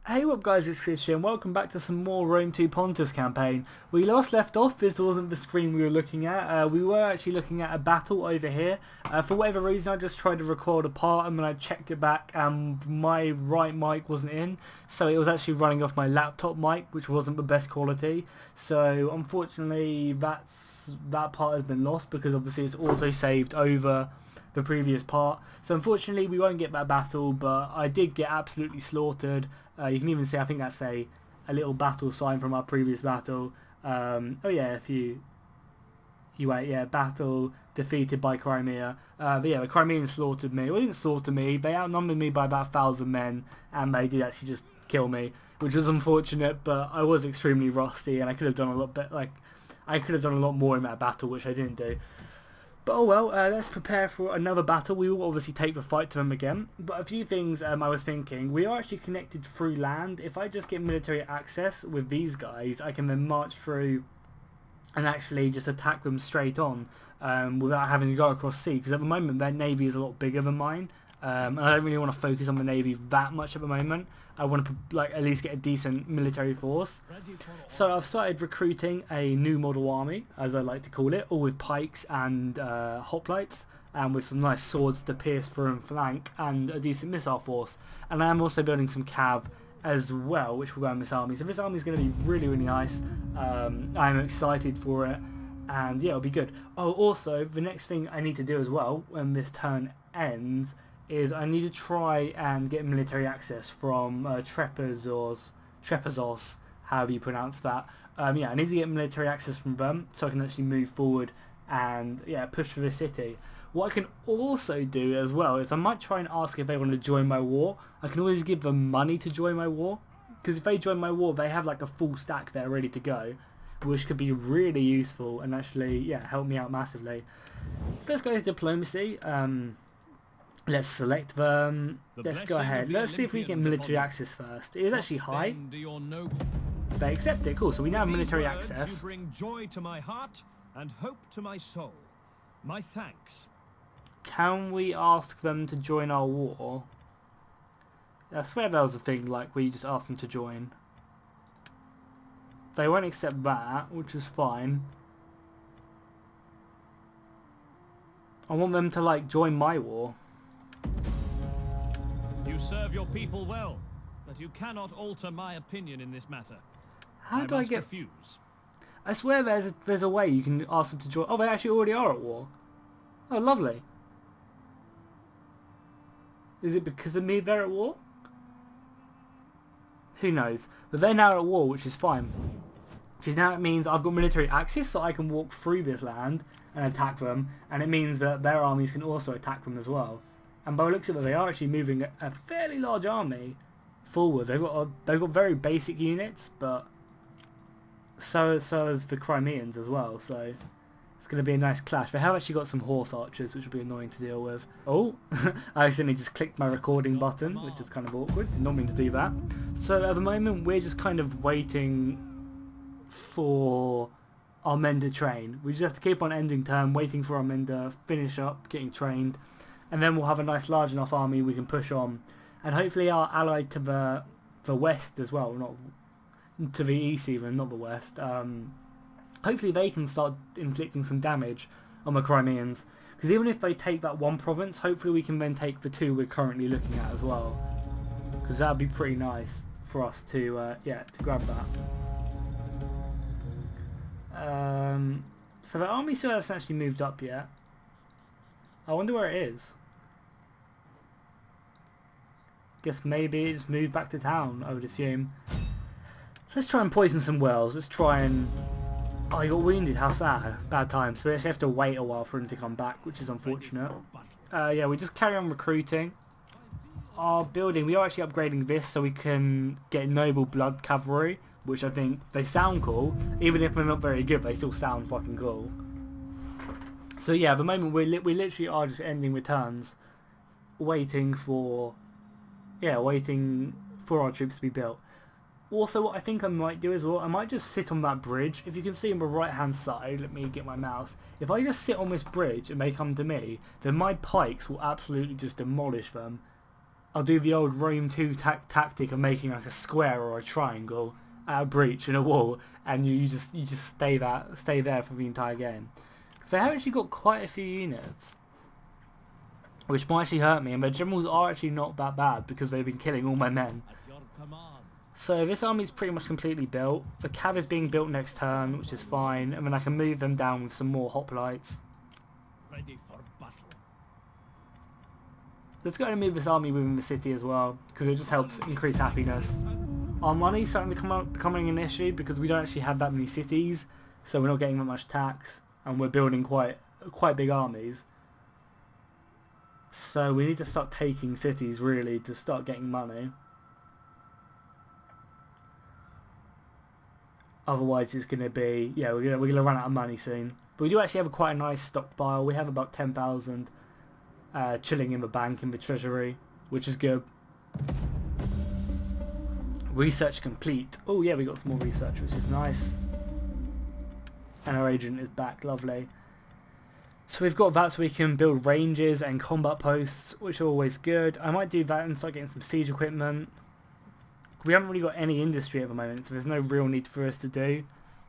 Hey what up guys, it's Fish here and welcome back to some more Rome 2 Pontus campaign. We last left off, this wasn't the screen we were looking at, we were actually looking at a battle over here. For whatever reason I just tried to record a part and then I checked it back and my right mic wasn't in. So it was actually running off my laptop mic, which wasn't the best quality. So unfortunately that part has been lost because obviously it's auto saved over the previous part. So unfortunately we won't get that battle, but I did get absolutely slaughtered. You can even see, I think that's a little battle sign from our previous battle. Oh yeah, if you wait, yeah, battle defeated by Crimea. But yeah, the Crimeans slaughtered me. Well, they didn't slaughter me, they outnumbered me by about 1,000 men, and they did actually just kill me, which was unfortunate, but I was extremely rusty, and I could have done a lot better. Like, I could have done a lot more in that battle, which I didn't do. But oh well, let's prepare for another battle. We will obviously take the fight to them again. But a few things I was thinking. We are actually connected through land. If I just get military access with these guys, I can then march through and actually just attack them straight on without having to go across sea. Because at the moment their navy is a lot bigger than mine. And I don't really want to focus on the navy that much at the moment. I want to at least get a decent military force. So I've started recruiting a new model army, as I like to call it, all with pikes and hoplites, and with some nice swords to pierce through and flank, and a decent missile force. And I am also building some cav as well, which will go in this army. So this army is going to be really, really nice. I'm excited for it, and yeah, it'll be good. Oh, also, the next thing I need to do as well, when this turn ends, is I need to try and get military access from Trepazos, however you pronounce that. Yeah, I need to get military access from them so I can actually move forward and yeah, push for the city. What I can also do as well is I might try and ask if they want to join my war. I can always give them money to join my war, because if they join my war they have like a full stack there ready to go, which could be really useful and actually yeah, help me out massively. So let's go to diplomacy. Let's select them. Let's go ahead. Let's see if we get military access first. It is actually high. They accept it. Cool. So we now have military access. You bring joy to my heart and hope to my soul. My thanks. Can we ask them to join our war? I swear there was a thing like where you just ask them to join. They won't accept that, which is fine. I want them to like join my war. You serve your people well, but you cannot alter my opinion in this matter. How do I get... refuse. I swear there's a way you can ask them to join... Oh, they actually already are at war. Oh, lovely. Is it because of me they're at war? Who knows? But they're now at war, which is fine. Because now it means I've got military access, so I can walk through this land and attack them. And it means that their armies can also attack them as well. And by the looks of it, they are actually moving a fairly large army forward. They've got very basic units, but so is the Crimeans as well. So it's going to be a nice clash. They have actually got some horse archers, which will be annoying to deal with. Oh, I accidentally just clicked my recording button, which is kind of awkward. Did not mean to do that. So at the moment, we're just kind of waiting for our men to train. We just have to keep on ending turn, waiting for our men to finish up, getting trained. And then we'll have a nice large enough army we can push on, and hopefully our ally to the west as well, not to the east even, not the west. Hopefully they can start inflicting some damage on the Crimeans, because even if they take that one province, hopefully we can then take the two we're currently looking at as well, because that would be pretty nice for us to yeah, to grab that. So the army still hasn't actually moved up yet. I wonder where it is. Guess maybe it's moved back to town, I would assume. Let's try and poison some wells. Let's try and... Oh, he got wounded. How sad. Bad time. So we actually have to wait a while for him to come back, which is unfortunate. Yeah, we just carry on recruiting. Our building, we are actually upgrading this so we can get noble blood cavalry, which I think they sound cool. Even if they're not very good, they still sound fucking cool. So yeah, at the moment we literally are just ending returns, waiting for our troops to be built. Also, what I think I might do as well, I might just sit on that bridge. If you can see on the right hand side, let me get my mouse. If I just sit on this bridge and they come to me, then my pikes will absolutely just demolish them. I'll do the old Rome 2 tactic of making like a square or a triangle at a breach in a wall, and you just stay there for the entire game. Because they have actually got quite a few units, which might actually hurt me, and their generals are actually not that bad because they've been killing all my men. At your command. So this army is pretty much completely built. The cav is being built next turn, which is fine, and then I can move them down with some more hoplites. Ready for battle. Let's go ahead and move this army within the city as well, because it just helps increase happiness. Our money's starting to becoming an issue because we don't actually have that many cities, so we're not getting that much tax, and we're building quite big armies. So we need to start taking cities really to start getting money. Otherwise it's going to be, yeah, we're going to run out of money soon. But we do actually have quite a nice stockpile. We have about 10,000 chilling in the bank in the treasury, which is good. Research complete. Oh yeah, we got some more research, which is nice. And our agent is back, lovely. So we've got that so we can build ranges and combat posts, which are always good. I might do that and start getting some siege equipment. We haven't really got any industry at the moment, so there's no real need for us to do.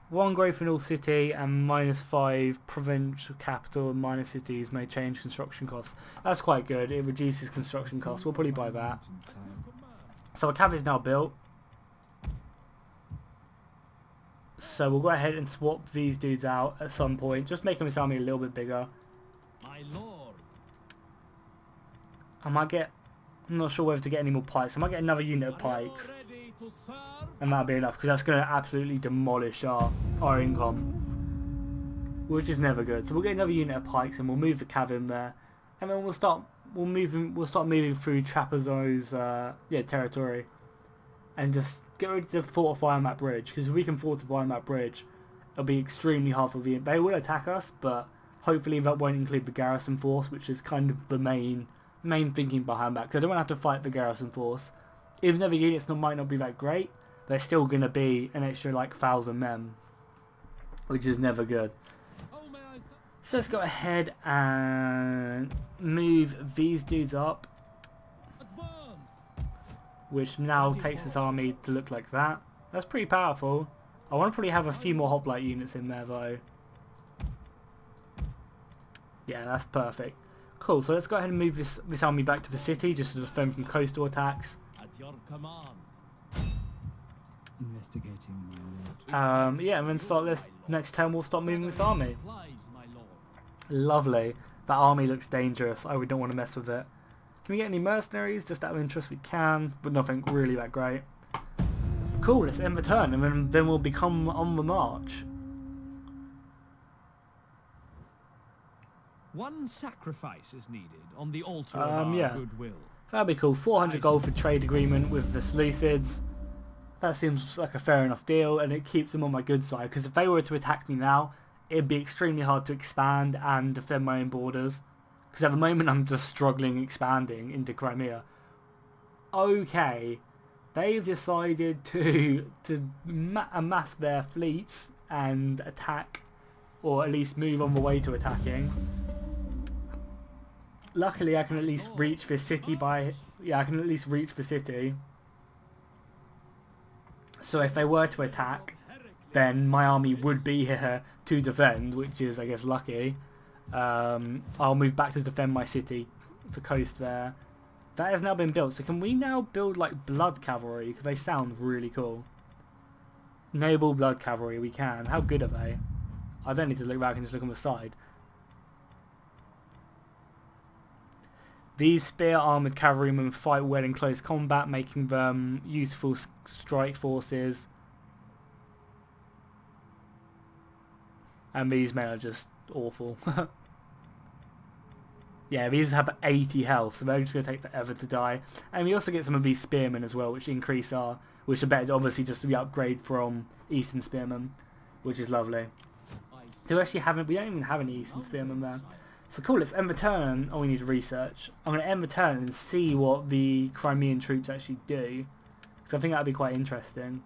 1 growth in all city and -5 provincial capital and minor cities may change construction costs. That's quite good. It reduces construction costs. We'll probably buy that. So our cav is now built. So we'll go ahead and swap these dudes out at some point, just making this army a little bit bigger. My lord. I'm not sure whether to get any more pikes. I might get another unit of pikes, and that'll be enough, because that's going to absolutely demolish our income, which is never good. So we'll get another unit of pikes, and we'll move the cav in there, and then we'll start moving through Trapezo's territory, and just get ready to fortify on that bridge. Because if we can fortify on that bridge, it'll be extremely hard for they will attack us, but hopefully that won't include the garrison force, which is kind of the main thinking behind that, because I don't want to have to fight the garrison force. Even though the units might not be that great, they're still going to be an extra like 1,000 men, which is never good. So let's go ahead and move these dudes up, which now takes this army to look like that. That's pretty powerful. I want to probably have a few more hoplite units in there though. Yeah, that's perfect. Cool, so let's go ahead and move this army back to the city just to defend from coastal attacks. At your command. Investigating, my lord. Yeah, and then next turn we'll start moving this army. Supplies, my lord. Lovely. That army looks dangerous. I don't want to mess with it. Can we get any mercenaries? Just out of interest we can, but nothing really that great. Cool, let's end the turn, and then we'll become on the march. One sacrifice is needed on the altar of our goodwill. That'd be cool. 400 gold for trade agreement with the Seleucids. That seems like a fair enough deal, and it keeps them on my good side, because if they were to attack me now, it'd be extremely hard to expand and defend my own borders. Because at the moment I'm just struggling expanding into Crimea. Okay, they've decided to amass their fleets and attack, or at least move on the way to attacking. Luckily I can at least reach this city So if they were to attack, then my army would be here to defend, which is, I guess, lucky. I'll move back to defend my city, the coast there. That has now been built, so can we now build like blood cavalry? Because they sound really cool. Noble blood cavalry, we can. How good are they? I don't need to look back, I can just look on the side. These spear armoured cavalrymen fight well in close combat, making them useful strike forces. And these men are just awful. Yeah, these have 80 health, so they're just going to take forever to die. And we also get some of these spearmen as well, which increase which are better, obviously, just to be upgrade from Eastern Spearmen, which is lovely. We don't even have any Eastern Spearmen there. So cool, let's end the turn. Oh, we need to research. I'm going to end the turn and see what the Crimean troops actually do, because I think that would be quite interesting.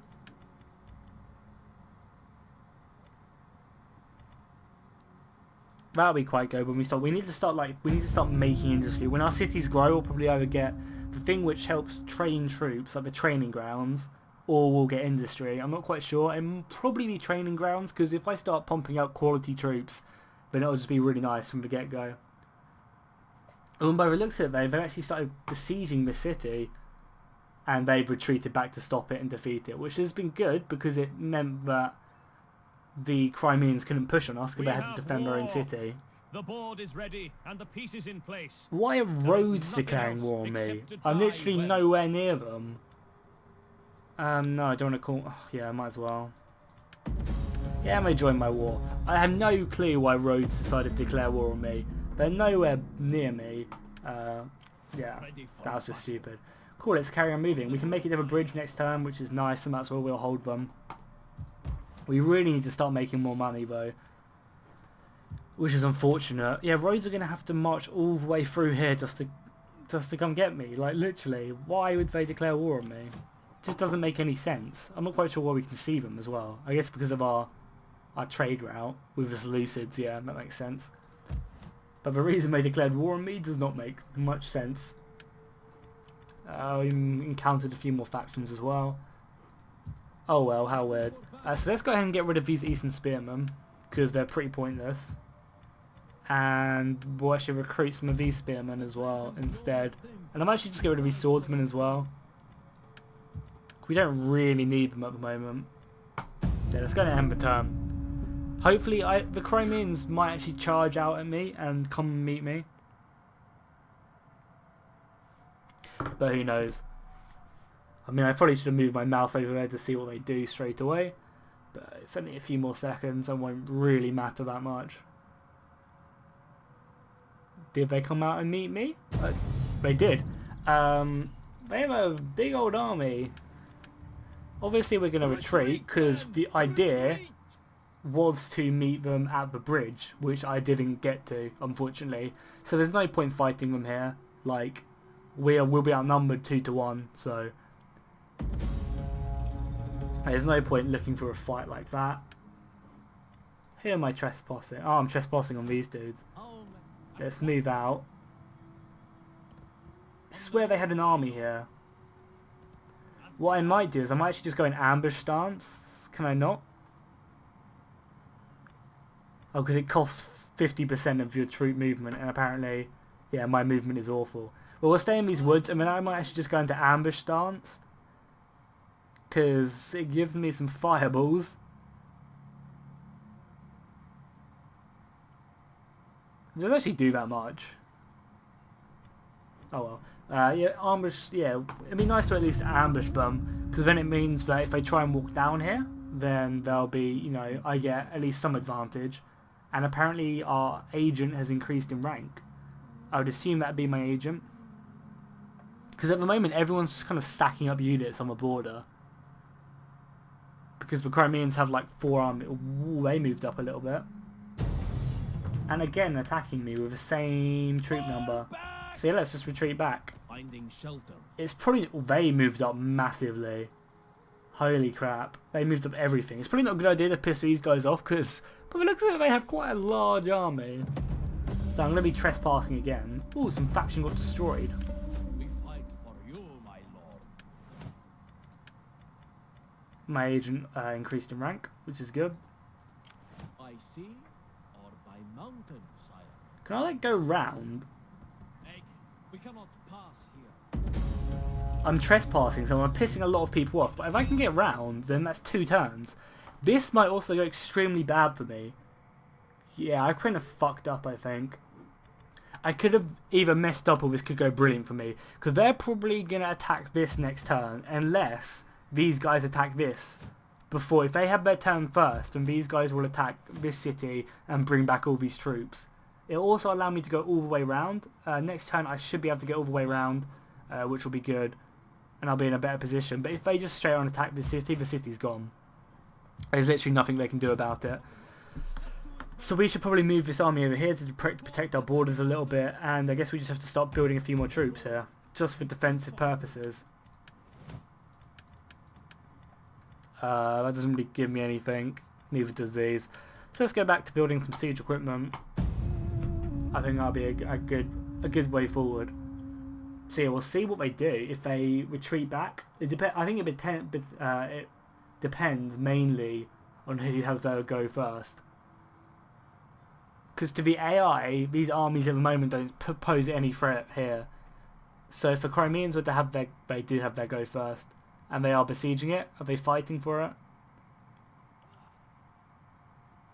That'll be quite good when we start. We need to start making industry. When our cities grow, we'll probably either get the thing which helps train troops, like the training grounds, or we'll get industry. I'm not quite sure. It'll probably be training grounds, because if I start pumping out quality troops, then it'll just be really nice from the get-go. And by the looks of it, they've actually started besieging the city, and they've retreated back to stop it and defeat it, which has been good because it meant that the Crimeans couldn't push on us because they had to defend their own city. The board is ready and the pieces in place. Why are Rhodes declaring war on me? I'm literally nowhere near them. No, I don't want to call... Oh, yeah, I might as well. Yeah, I may join my war. I have no clue why Rhodes decided to declare war on me. They're nowhere near me. Yeah, that was just stupid. Cool, let's carry on moving. We can make it to a bridge next turn, which is nice, and that's where we'll hold them. We really need to start making more money, though, which is unfortunate. Yeah, Rhodes are going to have to march all the way through here just to come get me. Like, literally, why would they declare war on me? It just doesn't make any sense. I'm not quite sure why we can see them as well. I guess because of our trade route with the Seleucids, yeah, that makes sense. But the reason they declared war on me does not make much sense. We encountered a few more factions as well. Oh well, how weird. So let's go ahead and get rid of these Eastern Spearmen, because they're pretty pointless. And we'll actually recruit some of these Spearmen as well instead. And I might actually just get rid of these Swordsmen as well. We don't really need them at the moment. Yeah, let's go and end the turn. Hopefully the Crimeans might actually charge out at me and come and meet me. But who knows. I mean, I probably should have moved my mouse over there to see what they do straight away. But it's only a few more seconds and won't really matter that much. Did they come out and meet me? They did. They have a big old army. Obviously we're going to retreat because the idea was to meet them at the bridge, which I didn't get to, unfortunately. So there's no point fighting them here. Like, we'll be outnumbered 2-1, so there's no point looking for a fight like that. Who am I trespassing? Oh, I'm trespassing on these dudes. Let's move out. I swear they had an army here. What I might do is I might actually just go in ambush stance. Can I not? Oh, because it costs 50% of your troop movement, and apparently, yeah, my movement is awful. Well, we'll stay in these woods, and then I might actually just go into ambush stance, because it gives me some fireballs. It doesn't actually do that much. Oh well. Yeah, ambush, yeah, it'd be nice to at least ambush them, because then it means that if they try and walk down here, then they'll be, you know, I get at least some advantage. And apparently our agent has increased in rank. I would assume that'd be my agent. Because at the moment everyone's just kind of stacking up units on the border. Because the Crimeans have like 4 army. Ooh, they moved up a little bit. And again attacking me with the same troop number. So yeah, let's just retreat back. Finding shelter. It's probably... they moved up massively. Holy crap. They moved up everything. It's probably not a good idea to piss these guys off because... but it looks like they have quite a large army. So I'm going to be trespassing again. Ooh, some faction got destroyed. We fight for you, my lord. My agent increased in rank, which is good. By sea or by mountain, sire? Can I like go round? Egg, we cannot pass here. I'm trespassing, so I'm pissing a lot of people off. But if I can get round, then that's 2 turns. This might also go extremely bad for me. Yeah, I kind of fucked up, I think. I could have either messed up or this could go brilliant for me. Because they're probably going to attack this next turn. Unless these guys attack this. Before, if they have their turn first, and these guys will attack this city and bring back all these troops. It'll also allow me to go all the way around. Next turn I should be able to get all the way around. Which will be good. And I'll be in a better position. But if they just straight on attack the city's gone. There's literally nothing they can do about it. So we should probably move this army over here to protect our borders a little bit. And I guess we just have to start building a few more troops here. Just for defensive purposes. That doesn't really give me anything. Neither does these. So let's go back to building some siege equipment. I think that'll be a good way forward. So yeah, we'll see what they do if they retreat back. I think it depends mainly on who has their go first. Because to the AI, these armies at the moment don't pose any threat here. So if the Crimeans were to have they do have their go first, and they are besieging it, are they fighting for it?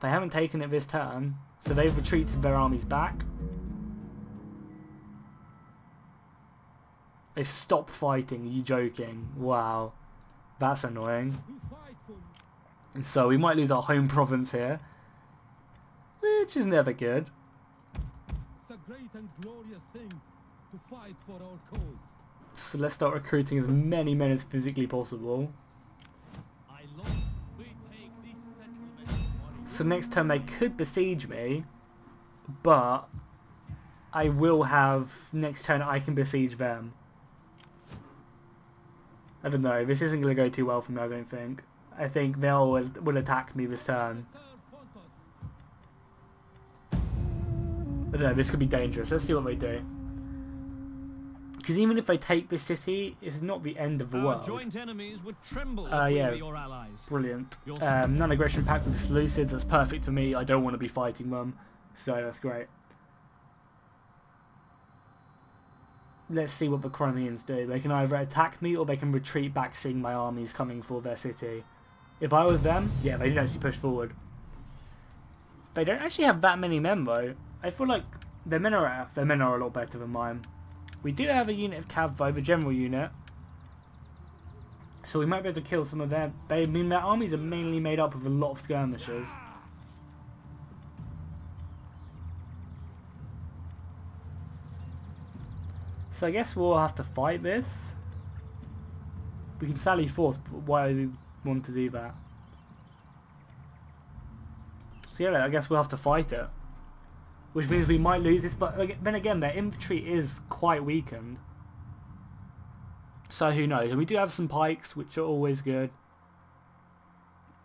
They haven't taken it this turn, so they've retreated their armies back. They stopped fighting, are you joking? Wow. That's annoying. And so we might lose our home province here, which is never good. It's a great and glorious thing to fight for our cause. So let's start recruiting as many men as physically possible. So next turn they could besiege me, but I will have next turn I can besiege them. I don't know, this isn't going to go too well for me, I don't think. I think they will attack me this turn. I don't know, this could be dangerous. Let's see what they do. Because even if they take this city, it's not the end of the world. Joint enemies would tremble yeah, your allies. Brilliant. Non-aggression pact with the Seleucids, that's perfect for me. I don't want to be fighting them, so that's great. Let's see what the Crimeans do. They can either attack me or they can retreat back seeing my armies coming for their city. If I was them, yeah, they did actually push forward. They don't actually have that many men though. I feel like their men are a lot better than mine. We do have a unit of cav though, the general unit. So we might be able to kill some of their... their armies are mainly made up of a lot of skirmishers. So I guess we'll have to fight this. We can sally force, but why do we want to do that? So yeah, I guess we'll have to fight it. Which means we might lose this, but then again, their infantry is quite weakened. So who knows? And we do have some pikes, which are always good.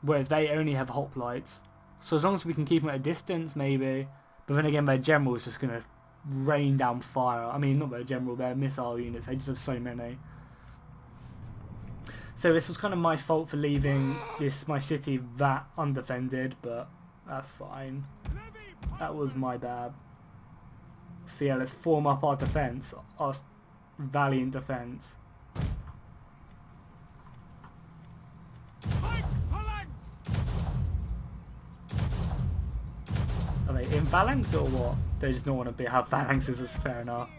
Whereas they only have hoplites. So as long as we can keep them at a distance, maybe. But then again, their general is just going to rain down fire. I mean, not their general, their missile units. They just have so many. So this was kind of my fault for leaving my city that undefended, but that's fine. That was my bad. So yeah, let's form up our defence, our valiant defence. Are they in phalanx or what? They just don't want to have phalanxes, that's fair enough.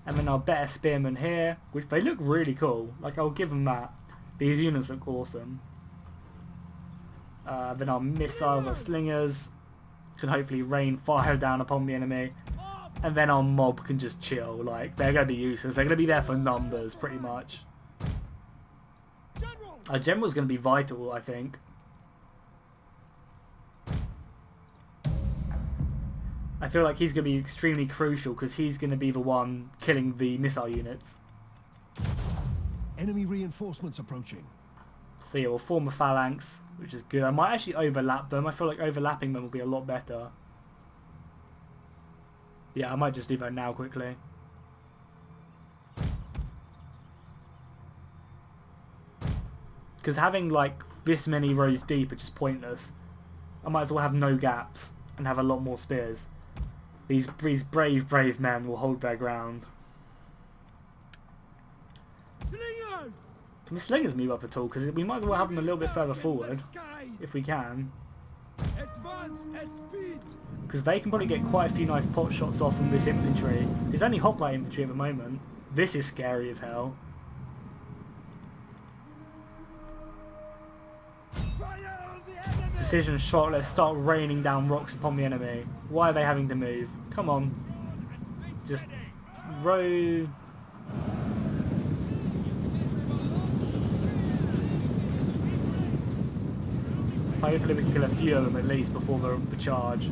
And then our better spearmen here, which they look really cool. Like, I'll give them that. These units look awesome. Then our missiles, our slingers can hopefully rain fire down upon the enemy. And then our mob can just chill. Like, they're going to be useless. They're going to be there for numbers, pretty much. Our general's going to be vital, I think. I feel like he's going to be extremely crucial because he's going to be the one killing the missile units. Enemy reinforcements approaching. So yeah, we'll form a phalanx, which is good. I might actually overlap them. I feel like overlapping them will be a lot better. Yeah, I might just do that now quickly. Because having like this many rows deep is just pointless. I might as well have no gaps and have a lot more spears. These brave men will hold their ground. Slingers! Can the slingers move up at all? Because we might as well have them a little bit further forward, if we can. Advance at speed! Because they can probably get quite a few nice pot shots off from this infantry. It's only hoplite infantry at the moment. This is scary as hell. Precision shot, let's start raining down rocks upon the enemy. Why are they having to move? Come on. Just row. Hopefully we can kill a few of them at least before the charge.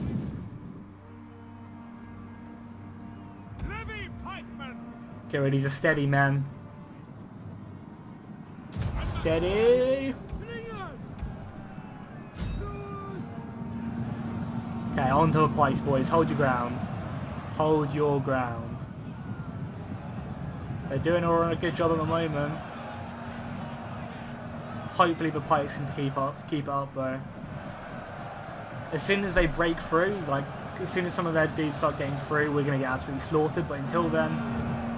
Get ready to steady, man. Steady. Okay, on to a place, boys. Hold your ground. Hold your ground. They're doing a good job at the moment. Hopefully the pikes can keep it up though. As soon as they break through, like as soon as some of their dudes start getting through, we're going to get absolutely slaughtered. But until then,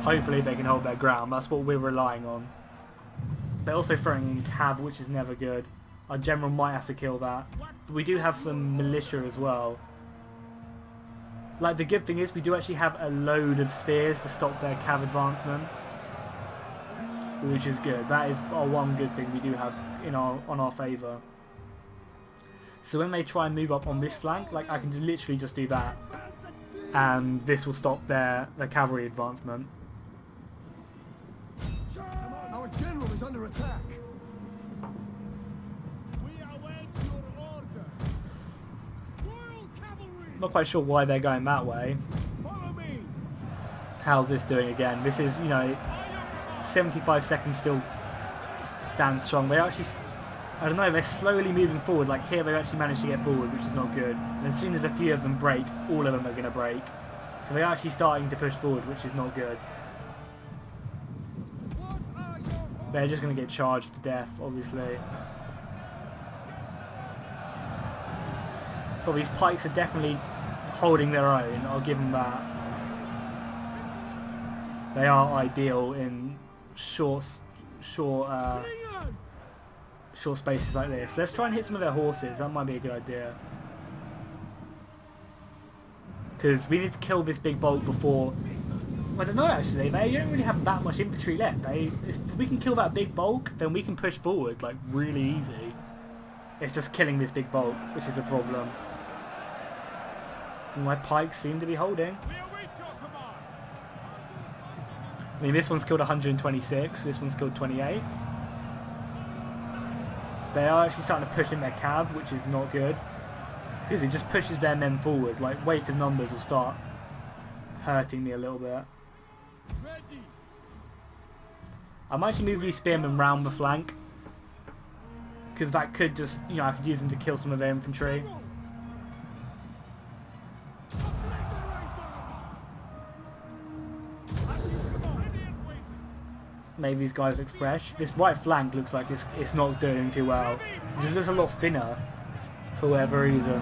hopefully they can hold their ground. That's what we're relying on. They're also throwing in cav, which is never good. Our general might have to kill that. We do have some militia as well. Like the good thing is we do actually have a load of spears to stop their cav advancement, which is good. That is our one good thing we do have in on our favour. So when they try and move up on this flank, like I can literally just do that, and this will stop their cavalry advancement. Our general is under attack. We await your order. Royal cavalry. I'm not quite sure why they're going that way. Follow me. How's this doing again? This is, you know, 75 seconds still stands strong. They actually, I don't know, they're slowly moving forward. Like here they actually managed to get forward, which is not good. And as soon as a few of them break, all of them are going to break. So they're actually starting to push forward, which is not good. They're just going to get charged to death, obviously. But these pikes are definitely holding their own, I'll give them that. They are ideal in short spaces like this. Let's try and hit some of their horses, that might be a good idea. Because we need to kill this big bulk before... I don't know actually, they don't really have that much infantry left. If we can kill that big bulk, then we can push forward like really easy. It's just killing this big bulk, which is a problem. And my pikes seem to be holding. I mean, this one's killed 126, this one's killed 28. They are actually starting to push in their cav, which is not good. Because it just pushes their men forward. Like, weight of numbers will start hurting me a little bit. I might actually move these spearmen round the flank. Because that could just, you know, I could use them to kill some of their infantry. Maybe these guys look fresh. This right flank looks like it's not doing too well. It's just a lot thinner for whatever reason.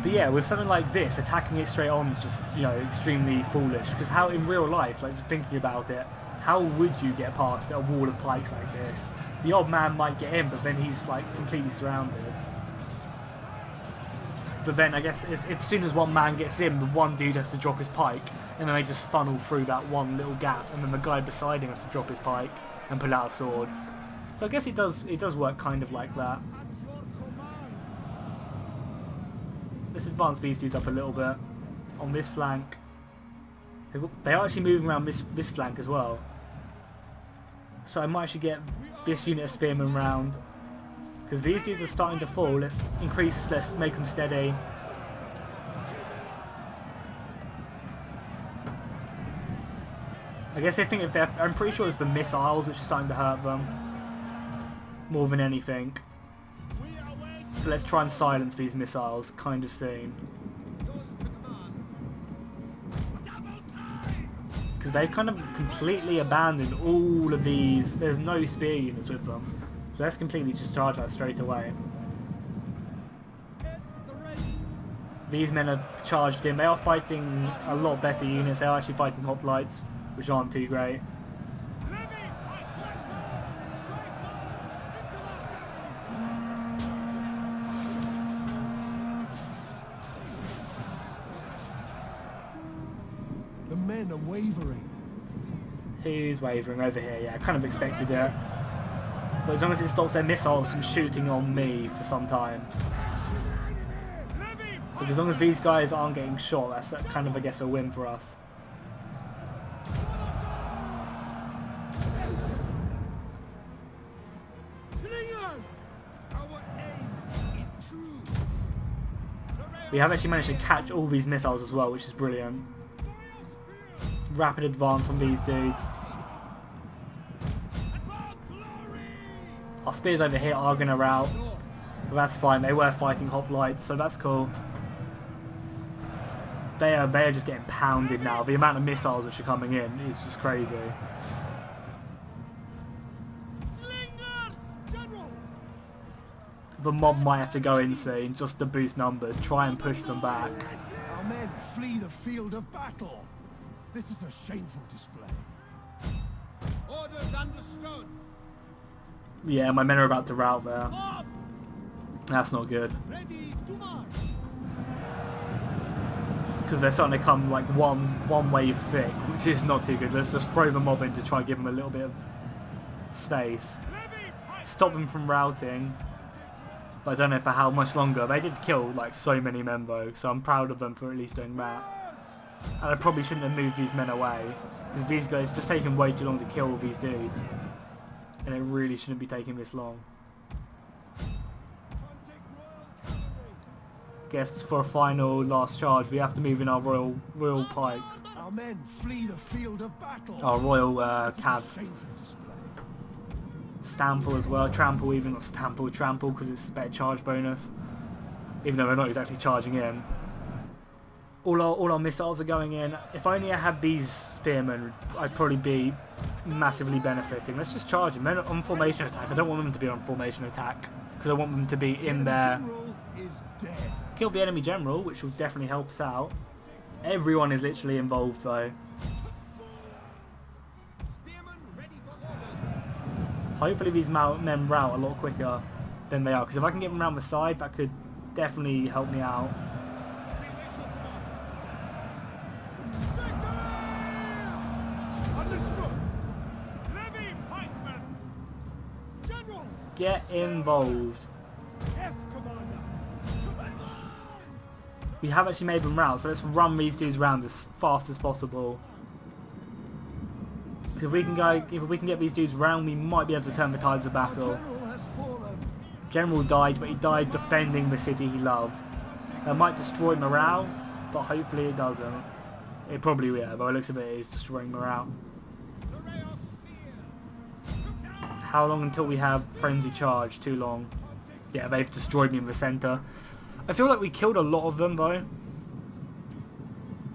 But yeah, with something like this, attacking it straight on is just, you know, extremely foolish. Because how in real life, like just thinking about it, how would you get past a wall of pikes like this? The odd man might get in, but then he's like completely surrounded. But then I guess as soon as one man gets in, the one dude has to drop his pike, and then they just funnel through that one little gap, and then the guy beside him has to drop his pike and pull out a sword. So I guess it does work kind of like that. Let's advance these dudes up a little bit on this flank. They are actually moving around this flank as well. So I might actually get this unit of spearmen round. Because these dudes are starting to fall. Let's make them steady. I guess they think I'm pretty sure it's the missiles which are starting to hurt them. More than anything. So let's try and silence these missiles kind of soon. Because they've kind of completely abandoned all of these. There's no spear units with them. So let's completely just charge that straight away. These men are charged in. They are fighting a lot better units. They are actually fighting hoplites, which aren't too great. The men are wavering. Who's wavering over here? Yeah, I kind of expected it. But as long as it stops their missiles from shooting on me for some time. But as long as these guys aren't getting shot, that's kind of, I guess, a win for us. We have actually managed to catch all these missiles as well, which is brilliant. Rapid advance on these dudes. Our spears over here are going to rout. But that's fine, they were fighting hoplites, so that's cool. they are just getting pounded now. The amount of missiles which are coming in is just crazy. The mob might have to go in soon just to boost numbers, try and push them back. Our men flee the field of battle. This is a shameful display. Orders understood. Yeah, my men are about to rout there. That's not good. Ready to march. Because they're starting to come like one wave thick, which is not too good. Let's just throw the mob in to try and give them a little bit of space. Stop them from routing. But I don't know for how much longer. They did kill like so many men though, so I'm proud of them for at least doing that. And I probably shouldn't have moved these men away, because these guys just taking way too long to kill these dudes. And it really shouldn't be taking this long. Guess for a final last charge we have to move in our royal pikes. Our men flee the field of battle. Our royal This is a cab. shameful display. Stample as well, trample even, not stample, trample because it's a better charge bonus. Even though they're not exactly charging in. All our missiles are going in. If only I had these spearmen, I'd probably be massively benefiting. Let's just charge them. They're not on formation attack. I don't want them to be on formation attack because I want them to be in there. General is dead. Kill the enemy general, which will definitely help us out. Everyone is literally involved though. Spearmen ready for orders. Hopefully these men rout a lot quicker than they are, because if I can get them around the side, that could definitely help me out. Understood. Levy pikemen. General. Get involved. Yes, Commander. To advance. We have actually made them rout, so let's run these dudes round as fast as possible. Because if we can get these dudes round, we might be able to turn the tides of battle. General has fallen. General died, but he died defending the city he loved. That might destroy morale, but hopefully it doesn't. It probably will, but by the looks of it, it is destroying morale. How long until we have frenzy charge? Too long. Yeah, they've destroyed me in the centre. I feel like we killed a lot of them though,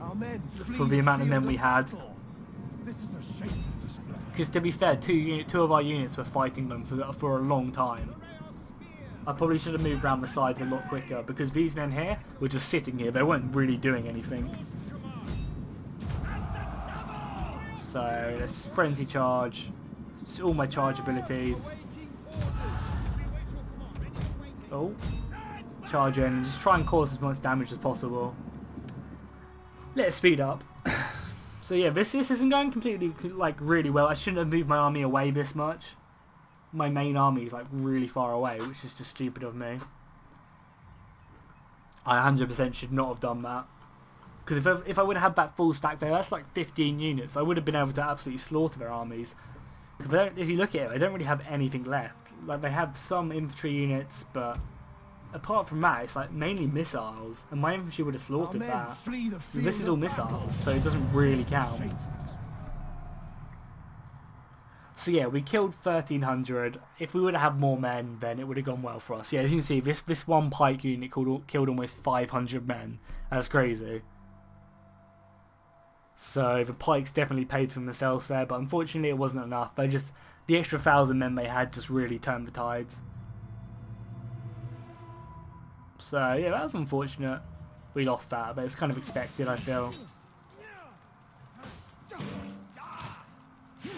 Our men flee for the amount of field men we had. battle. This is a shameful display. Because to be fair, two of our units were fighting them for a long time. I probably should have moved around the sides a lot quicker, because these men here were just sitting here. They weren't really doing anything. So let's frenzy charge. It's all my charge abilities. Oh, charge in and just try and cause as much damage as possible. Let's speed up. So yeah, this isn't going completely like really well. I shouldn't have moved my army away this much. My main army is like really far away, which is just stupid of me. I 100% should not have done that. Because if I would have had that full stack there, that's like 15 units. I would have been able to absolutely slaughter their armies. If you look at it, they don't really have anything left. Like, they have some infantry units, but apart from that, it's like mainly missiles. And my infantry would have slaughtered Our men that. flee the field This is all of missiles, battle. so it doesn't really count. Shameful display. So yeah, we killed 1,300. If we would have had more men, then it would have gone well for us. Yeah, as you can see, this one pike unit killed almost 500 men. That's crazy. So the pikes definitely paid for themselves there, but unfortunately it wasn't enough. The extra 1,000 men they had just really turned the tides. So yeah, that was unfortunate. We lost that, but it's kind of expected, I feel.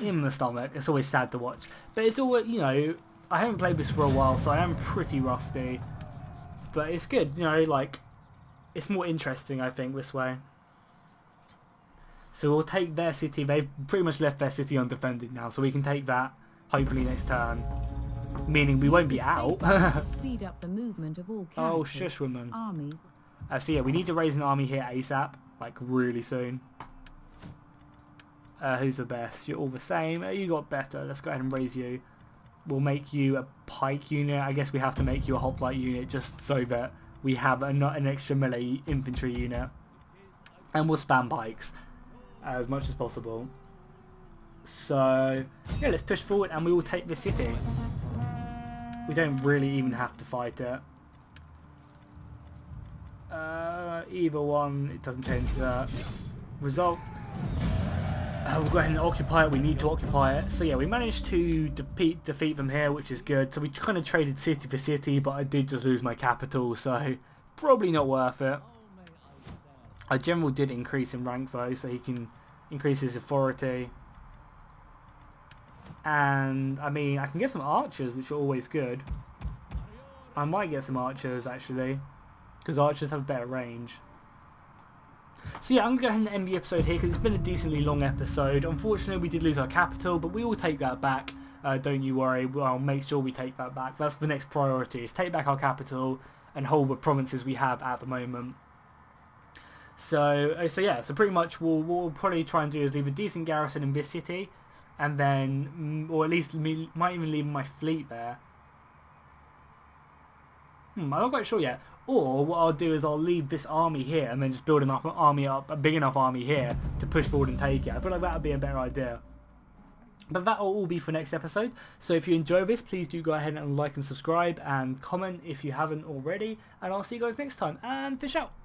In the stomach, it's always sad to watch. But it's always, you know, I haven't played this for a while, so I am pretty rusty. But it's good, you know, like, it's more interesting, I think, this way. So we'll take their city. They've pretty much left their city undefended now, so we can take that, hopefully next turn. Meaning we won't be out. Speed up the movement of all Oh, characters, shush, woman. armies. So yeah, we need to raise an army here ASAP, like really soon. Who's the best? You're all the same. You got better. Let's go ahead and raise you. We'll make you a pike unit. I guess we have to make you a hoplite unit just so that we have an extra melee infantry unit. And we'll spam pikes as much as possible. So yeah, let's push forward and we will take the city. We don't really even have to fight it. Either one, it doesn't change the result. We'll go ahead and occupy it. We need to occupy it. So yeah, we managed to defeat them here, which is good. So we kind of traded city for city, but I did just lose my capital, so probably not worth it. Our general did increase in rank though, so he can increase his authority. And I mean, I can get some archers, which are always good. I might get some archers actually, because archers have better range. So yeah, I'm going to go ahead and end the episode here because it's been a decently long episode. Unfortunately, we did lose our capital, but we will take that back. Don't you worry, I'll make sure we take that back. That's the next priority, is take back our capital and hold the provinces we have at the moment. So yeah, so pretty much what we'll probably try and do is leave a decent garrison in this city, and then, or at least might even leave my fleet there. I'm not quite sure yet. Or what I'll do is I'll leave this army here and then just build enough army up, a big enough army here to push forward and take it. I feel like that would be a better idea. But that will all be for next episode. So if you enjoy this, please do go ahead and like and subscribe and comment if you haven't already. And I'll see you guys next time. And fish out.